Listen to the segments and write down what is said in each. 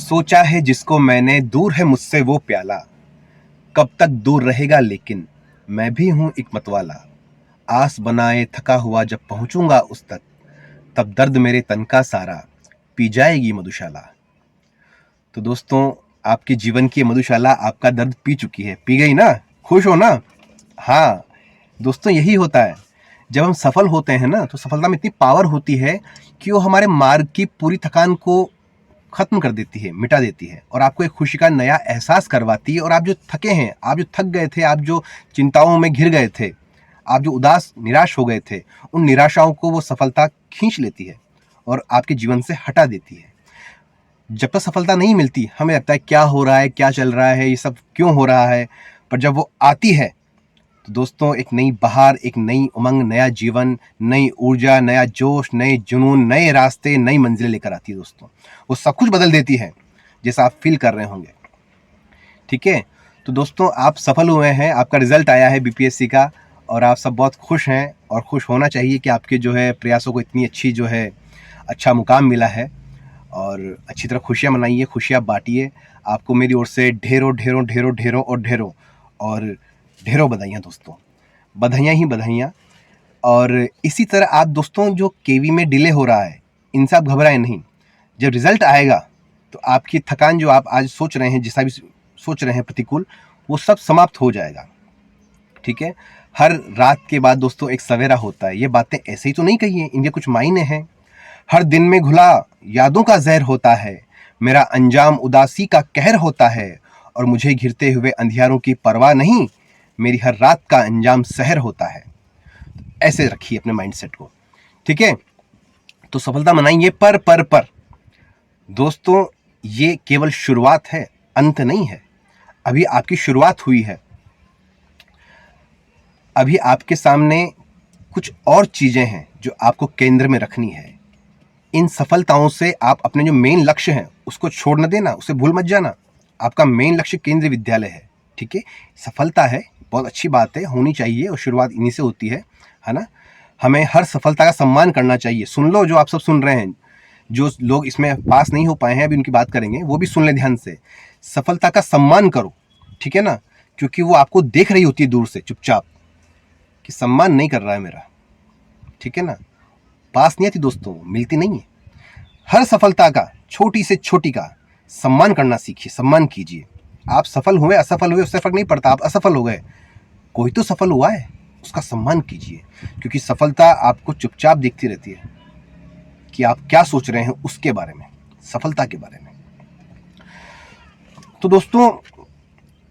सोचा है जिसको मैंने, दूर है मुझसे वो प्याला, कब तक दूर रहेगा लेकिन मैं भी हूं एक मतवाला। आस बनाए थका हुआ जब पहुंचूंगा उस तक, तब दर्द मेरे तन का सारा पी जाएगी मधुशाला। तो दोस्तों, आपके जीवन की मधुशाला आपका दर्द पी चुकी है। पी गई ना? खुश हो ना? हाँ दोस्तों, यही होता है। जब हम सफल होते हैं ना, तो सफलता में इतनी पावर होती है कि वो हमारे मार्ग की पूरी थकान को खत्म कर देती है, मिटा देती है, और आपको एक खुशी का नया एहसास करवाती है। और आप जो थके हैं, आप जो थक गए थे, आप जो चिंताओं में घिर गए थे, आप जो उदास निराश हो गए थे, उन निराशाओं को वो सफलता खींच लेती है और आपके जीवन से हटा देती है। जब तक सफलता नहीं मिलती, हमें लगता है क्या हो रहा है, क्या चल रहा है, ये सब क्यों हो रहा है। पर जब वो आती है तो दोस्तों, एक नई बहार, एक नई उमंग, नया जीवन, नई ऊर्जा, नया जोश, नए जुनून, नए रास्ते, नई मंजिलें लेकर आती है दोस्तों। वो सब कुछ बदल देती है, जैसा आप फील कर रहे होंगे। ठीक है, तो दोस्तों, आप सफल हुए हैं, आपका रिजल्ट आया है बीपीएससी का, और आप सब बहुत खुश हैं। और खुश होना चाहिए कि आपके जो है प्रयासों को इतनी अच्छी जो है अच्छा मुकाम मिला है। और अच्छी तरह खुशियाँ मनाइए, खुशियाँ बांटिए। आपको मेरी ओर से ढेरों ढेरों ढेरों ढेरों और ढेरों और ढेरों बधाइयाँ दोस्तों, बधाइयाँ ही बधाइयाँ। और इसी तरह आप दोस्तों, जो केवी में डिले हो रहा है, इनसे आप घबराएं नहीं। जब रिजल्ट आएगा तो आपकी थकान, जो आप आज सोच रहे हैं, जिसका भी सोच रहे हैं प्रतिकूल, वो सब समाप्त हो जाएगा। ठीक है, हर रात के बाद दोस्तों एक सवेरा होता है। ये बातें ऐसे ही तो नहीं कही हैं, इनके कुछ मायने हैं। हर दिन में घुला यादों का जहर होता है, मेरा अंजाम उदासी का कहर होता है, और मुझे घिरते हुए अंधियारों की परवाह नहीं, मेरी हर रात का अंजाम सहर होता है। ऐसे रखिए अपने माइंडसेट को। ठीक है, तो सफलता मनाइए। पर दोस्तों, ये केवल शुरुआत है, अंत नहीं है। अभी आपकी शुरुआत हुई है। अभी आपके सामने कुछ और चीजें हैं जो आपको केंद्र में रखनी है। इन सफलताओं से आप अपने जो मेन लक्ष्य हैं उसको छोड़ न देना, उसे भूल मत जाना। आपका मेन लक्ष्य केंद्रीय विद्यालय है। ठीक है, सफलता है, बहुत अच्छी बात है, होनी चाहिए, और शुरुआत इन्हीं से होती है ना। हमें हर सफलता का सम्मान करना चाहिए। सुन लो, जो आप सब सुन रहे हैं, जो लोग इसमें पास नहीं हो पाए हैं, अभी उनकी बात करेंगे, वो भी सुन लें ध्यान से। सफलता का सम्मान करो, ठीक है ना, क्योंकि वो आपको देख रही होती है दूर से चुपचाप कि सम्मान नहीं कर रहा है मेरा। ठीक है ना, पास नहीं आती दोस्तों, मिलती नहीं है। हर सफलता का, छोटी से छोटी का सम्मान करना सीखिए, सम्मान कीजिए। आप सफल हुए असफल हुए उससे फर्क नहीं पड़ता। आप असफल हो गए, कोई तो सफल हुआ है, उसका सम्मान कीजिए, क्योंकि सफलता आपको चुपचाप देखती रहती है कि आप क्या सोच रहे हैं उसके बारे में, सफलता के बारे में। तो दोस्तों,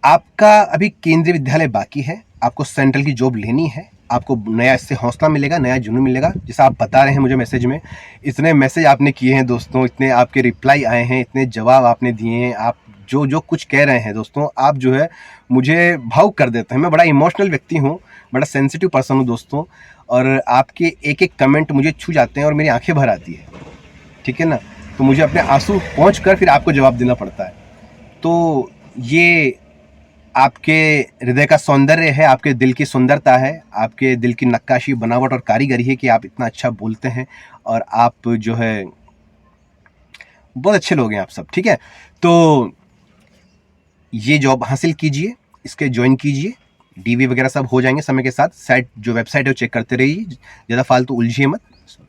आपका अभी केंद्रीय विद्यालय बाकी है, आपको सेंट्रल की जॉब लेनी है, आपको नया इससे हौसला मिलेगा, नया जुनून मिलेगा। जैसा आप बता रहे हैं मुझे मैसेज में, इतने मैसेज आपने किए हैं दोस्तों, इतने आपके रिप्लाई आए हैं, इतने जवाब आपने दिए हैं, आप जो जो कुछ कह रहे हैं दोस्तों, आप जो है मुझे भावुक कर देते हैं। मैं बड़ा इमोशनल व्यक्ति हूँ, बड़ा सेंसिटिव पर्सन हूँ दोस्तों, और आपके एक एक कमेंट मुझे छू जाते हैं और मेरी आंखें भर आती है। ठीक है ना, तो मुझे अपने आंसू पहुँच कर फिर आपको जवाब देना पड़ता है। तो ये आपके हृदय का सौंदर्य है, आपके दिल की सुंदरता है, आपके दिल की नक्काशी, बनावट और कारीगरी है कि आप इतना अच्छा बोलते हैं, और आप जो है बहुत अच्छे लोग हैं आप सब। ठीक है, तो ये जॉब हासिल कीजिए, इसके ज्वाइन कीजिए, डीवी वगैरह सब हो जाएंगे समय के साथ। साइट, जो वेबसाइट है वो चेक करते रहिए, ज़्यादा फालतू उलझिए मत,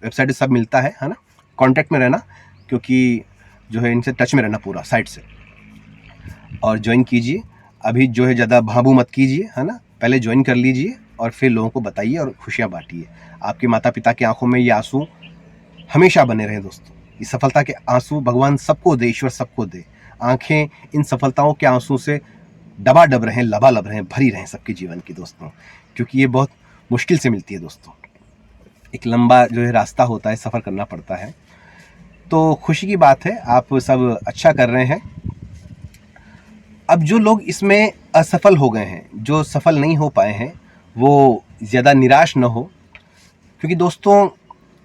वेबसाइट सब मिलता है ना। कॉन्टैक्ट में रहना, क्योंकि जो है इनसे टच में रहना पूरा साइट से, और ज्वाइन कीजिए। अभी जो है ज़्यादा भाबू मत कीजिए, है ना, पहले ज्वाइन कर लीजिए और फिर लोगों को बताइए और खुशियाँ बांटिए। आपके माता पिता की आंखों में ये आंसू हमेशा बने रहें दोस्तों। ये सफलता के आंसू भगवान सबको दे, ईश्वर सबको दे। आंखें इन सफलताओं के आंसू से डबाडब रहें, लबालब रहें, भरी रहें सबके जीवन की दोस्तों, क्योंकि ये बहुत मुश्किल से मिलती है दोस्तों। एक लंबा जो है रास्ता होता है, सफ़र करना पड़ता है। तो खुशी की बात है, आप सब अच्छा कर रहे हैं। अब जो लोग इसमें असफल हो गए हैं, जो सफल नहीं हो पाए हैं, वो ज़्यादा निराश न हो, क्योंकि दोस्तों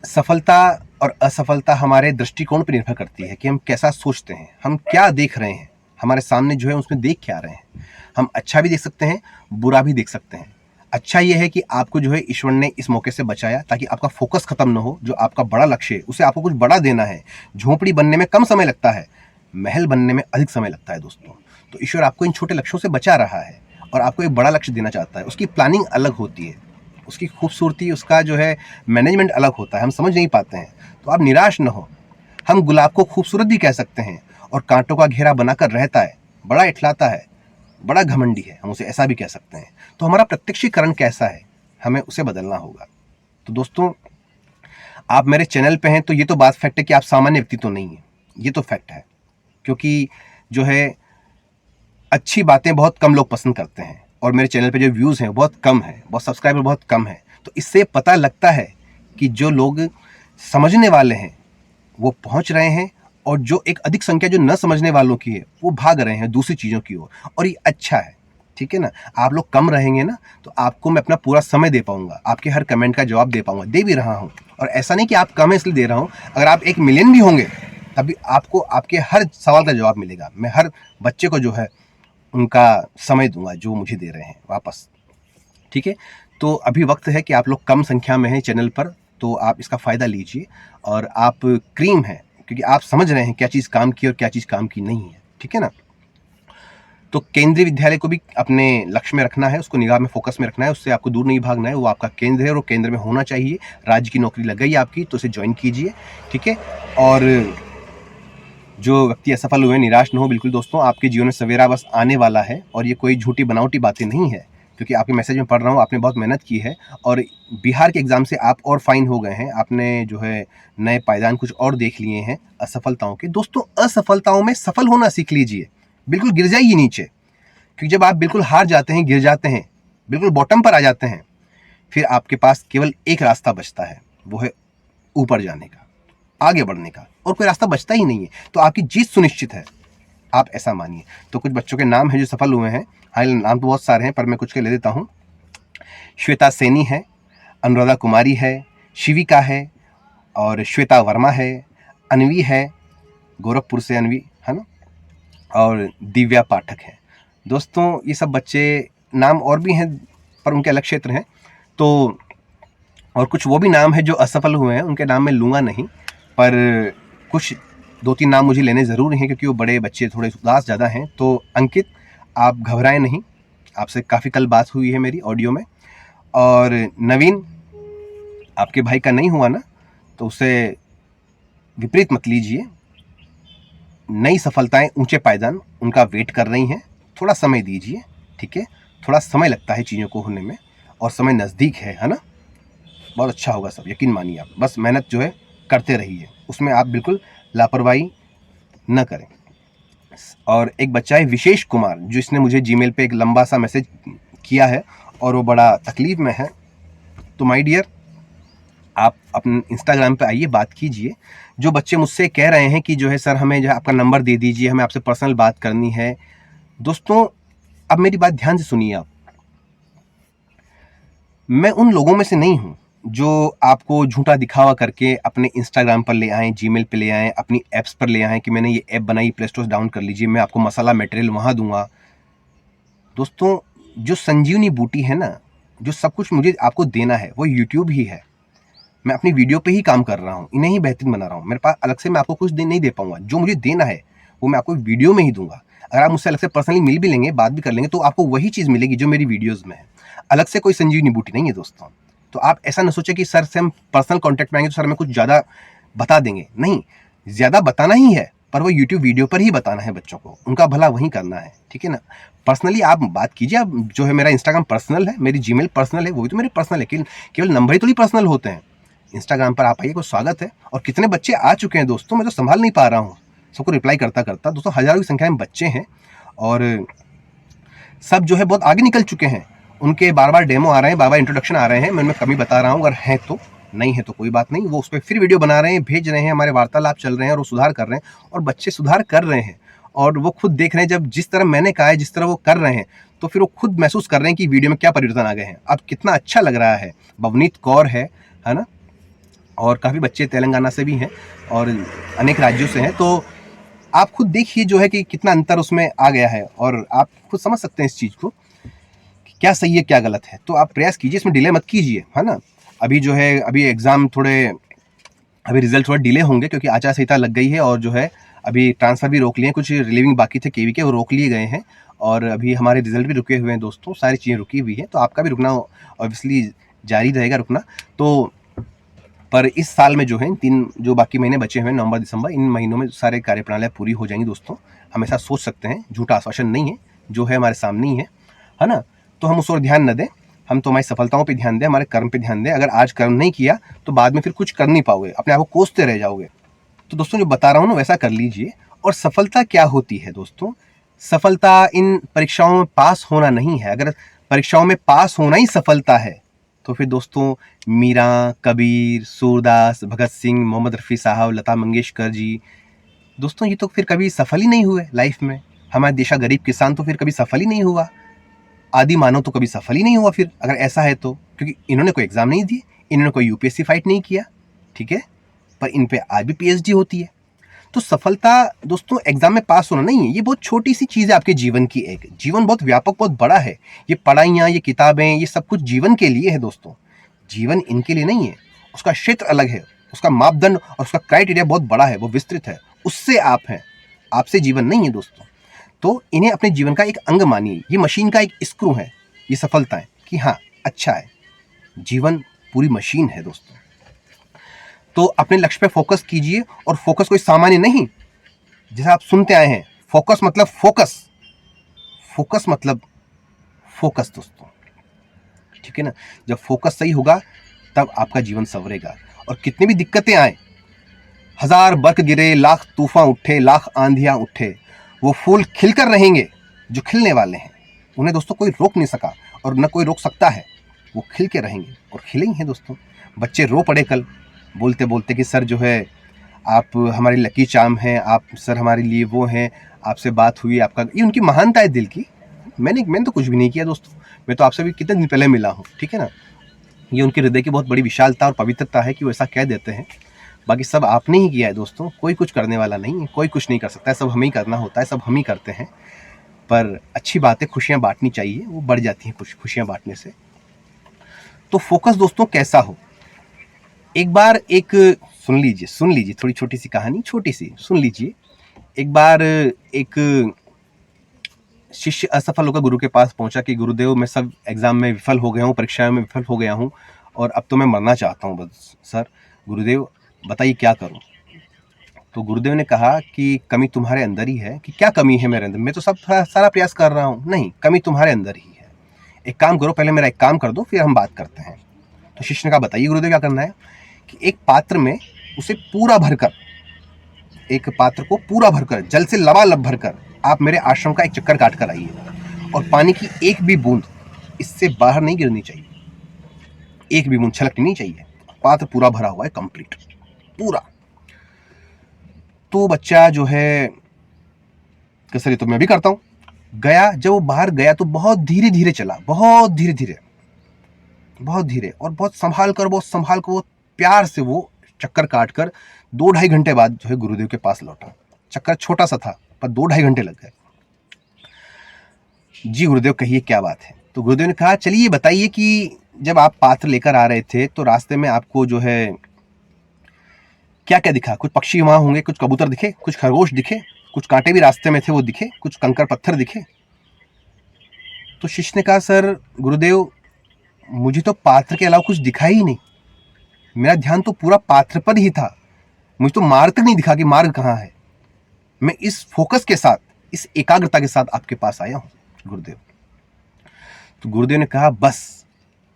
सफलता और असफलता हमारे दृष्टिकोण पर निर्भर करती है कि हम कैसा सोचते हैं, हम क्या देख रहे हैं, हमारे सामने जो है उसमें देख क्या रहे हैं। हम अच्छा भी देख सकते हैं, बुरा भी देख सकते हैं। अच्छा ये है कि आपको जो है ईश्वर ने इस मौके से बचाया, ताकि आपका फोकस खत्म ना हो। जो आपका बड़ा लक्ष्य है उसे आपको कुछ बड़ा देना है। झोंपड़ी बनने में कम समय लगता है, महल बनने में अधिक समय लगता है दोस्तों। तो ईश्वर आपको इन छोटे लक्ष्यों से बचा रहा है और आपको एक बड़ा लक्ष्य देना चाहता है। उसकी प्लानिंग अलग होती है, उसकी खूबसूरती, उसका जो है मैनेजमेंट अलग होता है, हम समझ नहीं पाते हैं। तो आप निराश न हो। हम गुलाब को खूबसूरत भी कह सकते हैं और कांटों का घेरा बनाकर रहता है, बड़ा इठलाता है, बड़ा घमंडी है, हम उसे ऐसा भी कह सकते हैं। तो हमारा प्रत्यक्षीकरण कैसा है, हमें उसे बदलना होगा। तो दोस्तों, आप मेरे चैनल पे हैं तो ये तो बात फैक्ट है कि आप सामान्य व्यक्ति तो नहीं है, ये तो फैक्ट है। क्योंकि जो है अच्छी बातें बहुत कम लोग पसंद करते हैं और मेरे चैनल पे जो व्यूज़ हैं बहुत कम है, बहुत सब्सक्राइबर बहुत कम है। तो इससे पता लगता है कि जो लोग समझने वाले हैं वो पहुंच रहे हैं और जो एक अधिक संख्या जो न समझने वालों की है वो भाग रहे हैं दूसरी चीज़ों की ओर, और ये अच्छा है, ठीक है ना। आप लोग कम रहेंगे ना तो आपको मैं अपना पूरा समय दे पाऊंगा, आपके हर कमेंट का जवाब दे पाऊंगा, दे भी रहा हूँ। और ऐसा नहीं कि आप कम है इसलिए दे रहा हूँ, अगर आप 1 मिलियन भी होंगे तभी आपको आपके हर सवाल का जवाब मिलेगा। मैं हर बच्चे को जो है उनका समय दूंगा जो मुझे दे रहे हैं वापस, ठीक है। तो अभी वक्त है कि आप लोग कम संख्या में हैं चैनल पर, तो आप इसका फ़ायदा लीजिए और आप क्रीम हैं क्योंकि आप समझ रहे हैं क्या चीज़ काम की और क्या चीज़ काम की नहीं है, ठीक है ना। तो केंद्रीय विद्यालय को भी अपने लक्ष्य में रखना है, उसको निगाह में फोकस में रखना है, उससे आपको दूर नहीं भागना है। वो आपका केंद्र है और वो केंद्र में होना चाहिए। राज्य की नौकरी लग गई आपकी तो उसे ज्वाइन कीजिए, ठीक है। और जो व्यक्ति असफल हुए निराश न हो बिल्कुल दोस्तों, आपके जीवन में सवेरा बस आने वाला है और ये कोई झूठी बनावटी बातें नहीं है, क्योंकि आपके मैसेज में पढ़ रहा हूँ आपने बहुत मेहनत की है और बिहार के एग्ज़ाम से आप और फाइन हो गए हैं। आपने जो है नए पायदान कुछ और देख लिए हैं असफलताओं के। दोस्तों, असफलताओं में सफल होना सीख लीजिए, बिल्कुल गिर जाइए नीचे, क्योंकि जब आप बिल्कुल हार जाते हैं, गिर जाते हैं, बिल्कुल बॉटम पर आ जाते हैं, फिर आपके पास केवल एक रास्ता बचता है, वो है ऊपर जाने का, आगे बढ़ने का, और कोई रास्ता बचता ही नहीं है। तो आपकी जीत सुनिश्चित है, आप ऐसा मानिए। तो कुछ बच्चों के नाम हैं जो सफल हुए हैं, हाँ नाम तो बहुत सारे हैं पर मैं कुछ के ले देता हूँ। श्वेता सैनी है, अनुराधा कुमारी है, शिविका है और श्वेता वर्मा है, अनवी है, गोरखपुर से अनवी है ना, और दिव्या पाठक है। दोस्तों, ये सब बच्चे, नाम और भी हैं पर उनके अलग क्षेत्र हैं। तो और कुछ वो भी नाम है जो असफल हुए हैं, उनके नाम मैं लूँगा नहीं, पर कुछ 2-3 नाम मुझे लेने ज़रूर हैं क्योंकि वो बड़े बच्चे थोड़े उदास ज़्यादा हैं। तो अंकित, आप घबराएं नहीं, आपसे काफ़ी कल बात हुई है मेरी ऑडियो में। और नवीन, आपके भाई का नहीं हुआ ना, तो उसे विपरीत मत लीजिए। नई सफलताएं, ऊंचे पायदान उनका वेट कर रही हैं, थोड़ा समय दीजिए, ठीक है। थोड़ा समय लगता है चीज़ों को होने में और समय नज़दीक है ना। बहुत अच्छा होगा सब, यकीन मानिए आप, बस मेहनत जो है करते रहिए, उसमें आप बिल्कुल लापरवाही न करें। और एक बच्चा है विशेष कुमार, जो इसने मुझे जीमेल पे एक लंबा सा मैसेज किया है और वो बड़ा तकलीफ में है। तो माय डियर, आप अपने इंस्टाग्राम पे आइए, बात कीजिए। जो बच्चे मुझसे कह रहे हैं कि जो है सर हमें जो है आपका नंबर दे दीजिए, हमें आपसे पर्सनल बात करनी है। दोस्तों, अब मेरी बात ध्यान से सुनिए आप। मैं उन लोगों में से नहीं हूँ जो आपको झूठा दिखावा करके अपने इंस्टाग्राम पर ले आएँ, जीमेल पे ले आएँ, अपनी ऐप्स पर ले आएँ कि मैंने ये ऐप बनाई, प्ले स्टोर से डाउन कर लीजिए, मैं आपको मसाला मटेरियल वहाँ दूंगा। दोस्तों, जो संजीवनी बूटी है ना, जो सब कुछ मुझे आपको देना है वो यूट्यूब ही है। मैं अपनी वीडियो पे ही काम कर रहा हूँ, इन्हें ही बेहतरीन बना रहा हूँ। मेरे पास अलग से मैं आपको कुछ नहीं दे पाऊंगा, जो मुझे देना है वो मैं आपको वीडियो में ही दूंगा। अगर आप मुझसे अलग से पर्सनली मिल भी लेंगे, बात भी कर लेंगे, तो आपको वही चीज़ मिलेगी जो मेरी वीडियोज़ में है। अलग से कोई संजीवनी बूटी नहीं है दोस्तों। तो आप ऐसा न सोचें कि सर से हम पर्सनल कॉन्टैक्ट में आएंगे तो सर हमें कुछ ज़्यादा बता देंगे। नहीं, ज़्यादा बताना ही है पर वो यूट्यूब वीडियो पर ही बताना है बच्चों को, उनका भला वही करना है, ठीक है ना। पर्सनली आप बात कीजिए। आप जो है, मेरा इंस्टाग्राम पर्सनल है, मेरी जीमेल पर्सनल है, वो भी तो मेरे पर्सनल है, केवल नंबर ही तो नहीं पर्सनल होते हैं। इंस्टाग्राम पर आप आइए, को स्वागत है। और कितने बच्चे आ चुके हैं दोस्तों, मैं तो संभाल नहीं पा रहा हूँ सबको रिप्लाई करता करता। दोस्तों, हज़ारों की संख्या में बच्चे हैं और सब जो है बहुत आगे निकल चुके हैं। उनके बार बार डेमो आ रहे हैं, बार बार इंट्रोडक्शन आ रहे हैं, मैं उनमें कमी बता रहा हूँ। अगर हैं तो, नहीं है तो कोई बात नहीं, वो उस पर फिर वीडियो बना रहे हैं, भेज रहे हैं, हमारे वार्तालाप चल रहे हैं और वो सुधार कर रहे हैं और बच्चे सुधार कर रहे हैं और वो खुद देख रहे हैं। जब जिस तरह मैंने कहा है, जिस तरह वो कर रहे हैं, तो फिर वो खुद महसूस कर रहे हैं कि वीडियो में क्या परिवर्तन आ गए हैं। अब कितना अच्छा लग रहा है। बवनीत कौर है ना, और काफ़ी बच्चे तेलंगाना से भी हैं और अनेक राज्यों से हैं। तो आप खुद देखिए जो है कि कितना अंतर उसमें आ गया है और आप खुद समझ सकते हैं इस चीज़ को कि क्या सही है क्या गलत है। तो आप प्रयास कीजिए, इसमें डिले मत कीजिए, है ना। अभी जो है, अभी एग्ज़ाम थोड़े, अभी रिजल्ट थोड़ा डिले होंगे क्योंकि आचार संहिता लग गई है और जो है अभी ट्रांसफ़र भी रोक लिए हैं, कुछ रिलीविंग बाकी थे केवी के, वो रोक लिए गए हैं और अभी हमारे रिजल्ट भी रुके हुए हैं दोस्तों, सारी चीज़ें रुकी हुई हैं। तो आपका भी रुकना ऑब्वियसली जारी रहेगा रुकना। तो पर इस साल में जो है 3 जो बाकी महीने बचे हुए हैं, नवंबर दिसंबर, इन महीनों में सारे कार्यप्रणालियाँ पूरी हो जाएंगी दोस्तों। हम ऐसा सोच सकते हैं, झूठा आश्वासन नहीं है, जो है हमारे सामने ही है ना। तो हम उस ओर ध्यान न दें, हम तो हमारी सफलताओं पे ध्यान दें, हमारे कर्म पे ध्यान दें। अगर आज कर्म नहीं किया तो बाद में फिर कुछ कर नहीं पाओगे, अपने आप को कोसते रह जाओगे। तो दोस्तों जो बता रहा हूँ ना वैसा कर लीजिए। और सफलता क्या होती है दोस्तों? सफलता इन परीक्षाओं में पास होना नहीं है। अगर परीक्षाओं में पास होना ही सफलता है तो फिर दोस्तों मीरा, कबीर, सूरदास, भगत सिंह, मोहम्मद रफ़ी साहब, लता मंगेशकर जी, दोस्तों ये तो फिर कभी सफल ही नहीं हुए लाइफ में। हमारे देश का गरीब किसान तो फिर कभी सफल ही नहीं हुआ, आदि मानव तो कभी सफल ही नहीं हुआ फिर, अगर ऐसा है तो। क्योंकि इन्होंने कोई एग्ज़ाम नहीं दिए, इन्होंने कोई यूपीएससी फाइट नहीं किया, ठीक है, पर इन पे आज भी पीएचडी होती है। तो सफलता दोस्तों एग्जाम में पास होना नहीं है, ये बहुत छोटी सी चीज़ है आपके जीवन की। एक जीवन बहुत व्यापक, बहुत बड़ा है। ये पढ़ाइयाँ, ये किताबें, ये सब कुछ जीवन के लिए है दोस्तों, जीवन इनके लिए नहीं है। उसका क्षेत्र अलग है, उसका मापदंड और उसका क्राइटेरिया बहुत बड़ा है, वो विस्तृत है। उससे आप हैं, आपसे जीवन नहीं है दोस्तों। तो इन्हें अपने जीवन का एक अंग मानिए। ये मशीन का एक स्क्रू है, ये सफलताएं, कि हाँ अच्छा है, जीवन पूरी मशीन है दोस्तों। तो अपने लक्ष्य पे फोकस कीजिए, और फोकस कोई सामान्य नहीं, जैसा आप सुनते आए हैं। फोकस मतलब फोकस, फोकस मतलब फोकस दोस्तों, ठीक है ना। जब फोकस सही होगा तब आपका जीवन संवरेगा। और कितनी भी दिक्कतें आए, 1000 बर्फ गिरे, लाख तूफान उठे, लाख आंधियां उठे, वो फूल खिलकर रहेंगे जो खिलने वाले हैं। उन्हें दोस्तों कोई रोक नहीं सका और न कोई रोक सकता है, वो खिल के रहेंगे और खिलेंगे दोस्तों। बच्चे रो पड़े कल बोलते बोलते कि सर जो है आप हमारी लकी चार्म हैं, आप सर हमारे लिए वो हैं, आपसे बात हुई, आपका, ये उनकी महानता है दिल की। मैंने तो कुछ भी नहीं किया दोस्तों, मैं तो आपसे भी कितने दिन पहले मिला हूँ, ठीक है ना। ये उनके हृदय की बहुत बड़ी विशालता और पवित्रता है कि वो ऐसा कह देते हैं। बाकी सब आपने ही किया है दोस्तों, कोई कुछ करने वाला नहीं है, कोई कुछ नहीं कर सकता है, सब हमें ही करना होता है, सब हम ही करते हैं। पर अच्छी बात है, खुशियाँ बांटनी चाहिए, वो बढ़ जाती हैं कुछ खुशियाँ बांटने से। तो फोकस दोस्तों कैसा हो, एक बार एक सुन लीजिए थोड़ी छोटी सी कहानी, छोटी सी सुन लीजिए। एक बार एक शिष्य असफल होकर गुरु के पास पहुंचा कि गुरुदेव मैं सब एग्जाम में विफल हो गया हूँ, परीक्षाओं में विफल हो गया हूँ और अब तो मैं मरना चाहता हूँ बस सर, गुरुदेव बताइए क्या करूँ। तो गुरुदेव ने कहा कि कमी तुम्हारे अंदर ही है। कि क्या कमी है मेरे अंदर, मैं तो सब सारा प्रयास कर रहा हूँ। नहीं, कमी तुम्हारे अंदर ही है। एक काम करो, पहले मेरा एक काम कर दो, फिर हम बात करते हैं। तो शिष्य ने कहा बताइए गुरुदेव क्या करना है। कि एक पात्र में उसे पूरा भरकर, एक पात्र को पूरा भरकर, जल से लबालब भरकर आप मेरे आश्रम का एक चक्कर काट कर आइए, और पानी की एक भी बूंद इससे बाहर नहीं गिरनी चाहिए, एक भी बूंद छलकनी नहीं चाहिए। पात्र पूरा भरा हुआ है, कंप्लीट पूरा। तो बच्चा जो है कसरी, तो मैं भी करता हूँ। गया, जब वो बाहर गया तो बहुत धीरे धीरे चला, बहुत धीरे धीरे, बहुत धीरे, और बहुत संभाल कर वो प्यार से वो चक्कर काट कर 2-2.5 घंटे बाद जो है गुरुदेव के पास लौटा। चक्कर छोटा सा था पर 2-2.5 घंटे लग गए। जी गुरुदेव कहिए क्या बात है। तो गुरुदेव ने कहा चलिए बताइए कि जब आप पात्र लेकर आ रहे थे तो रास्ते में आपको जो है क्या क्या दिखा। कुछ पक्षी वहां होंगे, कुछ कबूतर दिखे, कुछ खरगोश दिखे, कुछ कांटे भी रास्ते में थे वो दिखे, कुछ कंकर पत्थर दिखे। तो शिष्य ने कहा सर गुरुदेव मुझे तो पात्र के अलावा कुछ दिखा ही नहीं, मेरा ध्यान तो पूरा पात्र पर ही था, मुझे तो मार्ग तक नहीं दिखा कि मार्ग कहाँ है। मैं इस फोकस के साथ, इस एकाग्रता के साथ आपके पास आया हूँ गुरुदेव। तो गुरुदेव ने कहा बस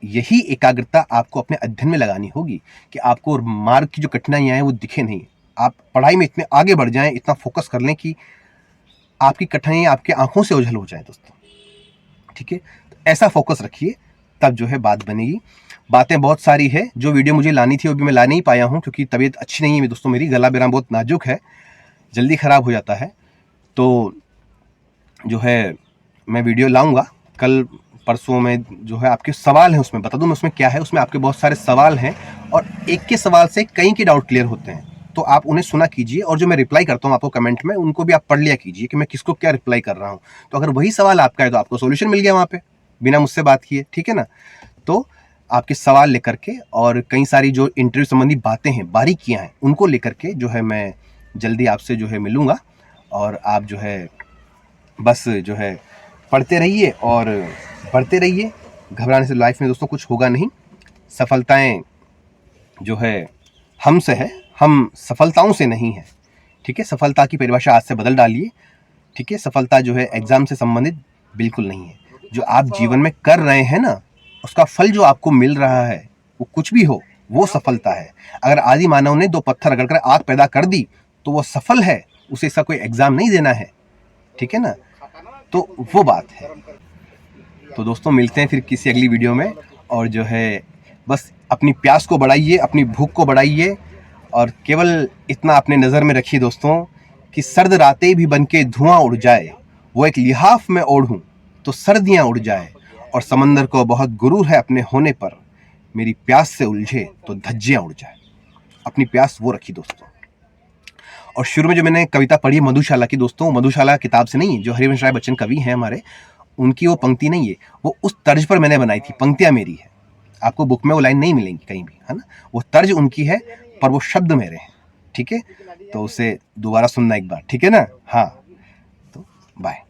यही एकाग्रता आपको अपने अध्ययन में लगानी होगी कि आपको मार्ग की जो कठिनाइयां हैं वो दिखे नहीं, आप पढ़ाई में इतने आगे बढ़ जाएं, इतना फोकस कर लें कि आपकी कठिनाइयां आपके आंखों से ओझल हो जाएं दोस्तों, ठीक है। तो ऐसा फोकस रखिए, तब जो है बात बनेगी। बातें बहुत सारी है, जो वीडियो मुझे लानी थी वो भी मैं ला नहीं पाया हूँ क्योंकि तबीयत अच्छी नहीं है दोस्तों, मेरी गला मेरा बहुत नाजुक है, जल्दी ख़राब हो जाता है। तो जो है मैं वीडियो लाऊंगा कल परसों में। जो है आपके सवाल हैं उसमें बता दूं मैं उसमें क्या है। उसमें आपके बहुत सारे सवाल हैं और एक के सवाल से कई के डाउट क्लियर होते हैं, तो आप उन्हें सुना कीजिए, और जो मैं रिप्लाई करता हूँ आपको कमेंट में उनको भी आप पढ़ लिया कीजिए कि मैं किसको क्या रिप्लाई कर रहा हूँ। तो अगर वही सवाल आपका है तो आपको सोल्यूशन मिल गया वहाँ पे बिना मुझसे बात किए, ठीक है ना। तो आपके सवाल लेकर के और कई सारी जो इंटरव्यू संबंधी बातें हैं, बारीकियां हैं, उनको लेकर के जो है मैं जल्दी आपसे जो है मिलूँगा, और आप जो है बस जो है पढ़ते रहिए और बढ़ते रहिए। घबराने से लाइफ में दोस्तों कुछ होगा नहीं। सफलताएं जो है हमसे है, हम सफलताओं से नहीं है। ठीक है, सफलता की परिभाषा आज से बदल डालिए। ठीक है, सफलता जो है एग्जाम से संबंधित बिल्कुल नहीं है। जो आप जीवन में कर रहे हैं ना, उसका फल जो आपको मिल रहा है, वो कुछ भी हो, वो सफलता है। अगर आदि मानव ने 2 पत्थर रगड़कर आग पैदा कर दी तो वो सफल है, उसे इसका कोई एग्जाम नहीं देना है। ठीक है ना, तो वो बात है। तो दोस्तों मिलते हैं फिर किसी अगली वीडियो में, और जो है बस अपनी प्यास को बढ़ाइए, अपनी भूख को बढ़ाइए, और केवल इतना अपने नज़र में रखिए दोस्तों कि सर्द रातें भी बनके धुआं उड़ जाए, वो एक लिहाफ में ओढ़ूं तो सर्दियां उड़ जाए, और समंदर को बहुत गुरूर है अपने होने पर, मेरी प्यास से उलझे तो धज्जियां उड़ जाए। अपनी प्यास वो रखी दोस्तों। और शुरू में जो मैंने कविता पढ़ी मधुशाला की दोस्तों, मधुशाला किताब से नहीं है, जो हरिवंश राय बच्चन कवि हैं हमारे, उनकी वो पंक्ति नहीं है, वो उस तर्ज पर मैंने बनाई थी। पंक्तियां मेरी है, आपको बुक में वो लाइन नहीं मिलेंगी कहीं भी, है ना। वो तर्ज उनकी है पर वो शब्द मेरे हैं। ठीक है, तो उसे दोबारा सुनना एक बार, ठीक है ना। हाँ, तो बाय।